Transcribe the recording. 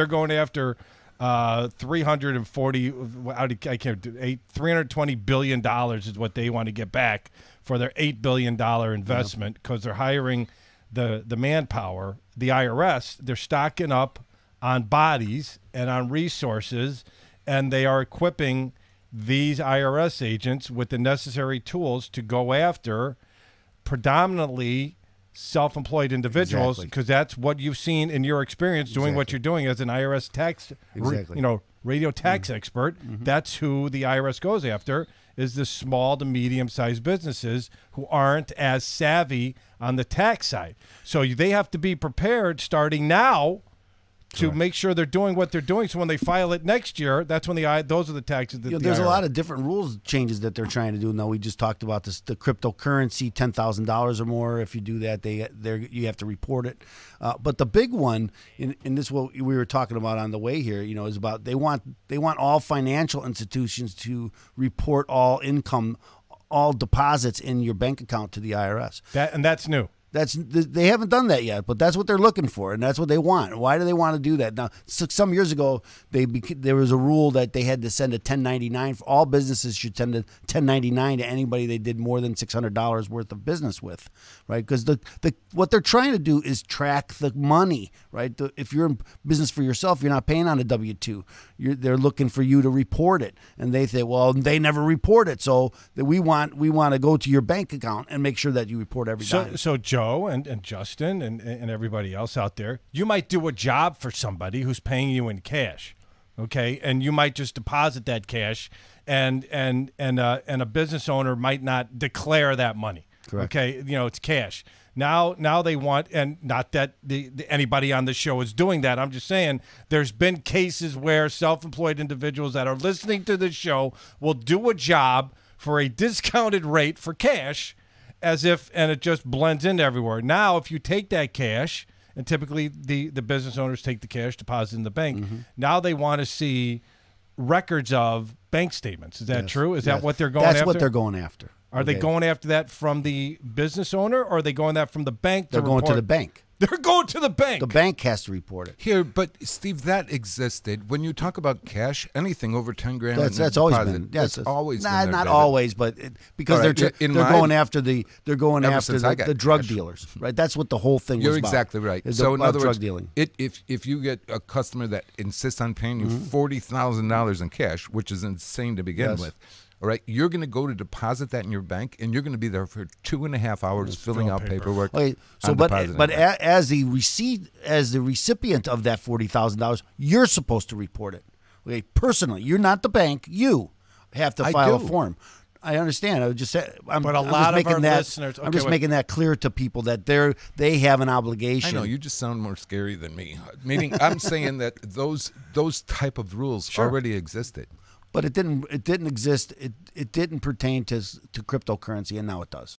they're going after 340. I can't do $320 billion is what they want to get back for their $8 billion investment because they're hiring the manpower. The IRS, they're stocking up on bodies and on resources, and they are equipping these IRS agents with the necessary tools to go after predominantly self-employed individuals, because that's what you've seen in your experience doing what you're doing as an IRS tax, radio tax expert. That's who the IRS goes after, is the small to medium-sized businesses who aren't as savvy on the tax side. So they have to be prepared starting now to make sure they're doing what they're doing. So when they file it next year, that's when those are the taxes that there's a lot of different rules changes that they're trying to do. Now, we just talked about this, the cryptocurrency, $10,000 or more. If you do that, you have to report it. But the big one, in this what we were talking about on the way here, is about they want all financial institutions to report all income, all deposits in your bank account to the IRS. And that's new. They haven't done that yet, but that's what they're looking for, and that's what they want. Why do they want to do that? Now, some years ago, there was a rule that they had to send a 1099. All businesses should send a 1099 to anybody they did more than $600 worth of business with, right? Because what they're trying to do is track the money, right? If you're in business for yourself, you're not paying on a W-2. They're looking for you to report it, and they say, well, they never report it, so we want to go to your bank account and make sure that you report every dime. So Joe and Justin and everybody else out there, you might do a job for somebody who's paying you in cash, okay? And you might just deposit that cash, and a business owner might not declare that money. Correct. Okay, it's cash. Now they want, and not that anybody on the show is doing that. I'm just saying there's been cases where self-employed individuals that are listening to this show will do a job for a discounted rate for cash, and it just blends in everywhere. Now, if you take that cash, and typically the business owners take the cash, deposit in the bank, now they want to see records of bank statements. Is that true? Is that what they're going after? That's what they're going after. Are they going after that from the business owner, or are they going that from the bank? They're going to the bank. They're going to the bank. The bank has to report it. Here, but Steve, that existed. When you talk about cash, anything over 10 grand, that's always been. Yes, that's always been there, not always, but because they're going after the drug dealers, right? That's what the whole thing was about. You're exactly right. So in other words, if you get a customer that insists on paying you $40,000 in cash, which is insane to begin with. All right, you're going to go to deposit that in your bank, and you're going to be there for 2.5 hours filling out paperwork. Okay, so but as the recipient of that $40,000, you're supposed to report it. Okay, personally, you're not the bank. You have to file a form. I understand. I would just say, but a lot of our listeners. I'm just making that clear to people that they have an obligation. I know you just sound more scary than me. Meaning, I'm saying that those type of rules already existed. But it didn't exist. It didn't pertain to cryptocurrency, and now it does.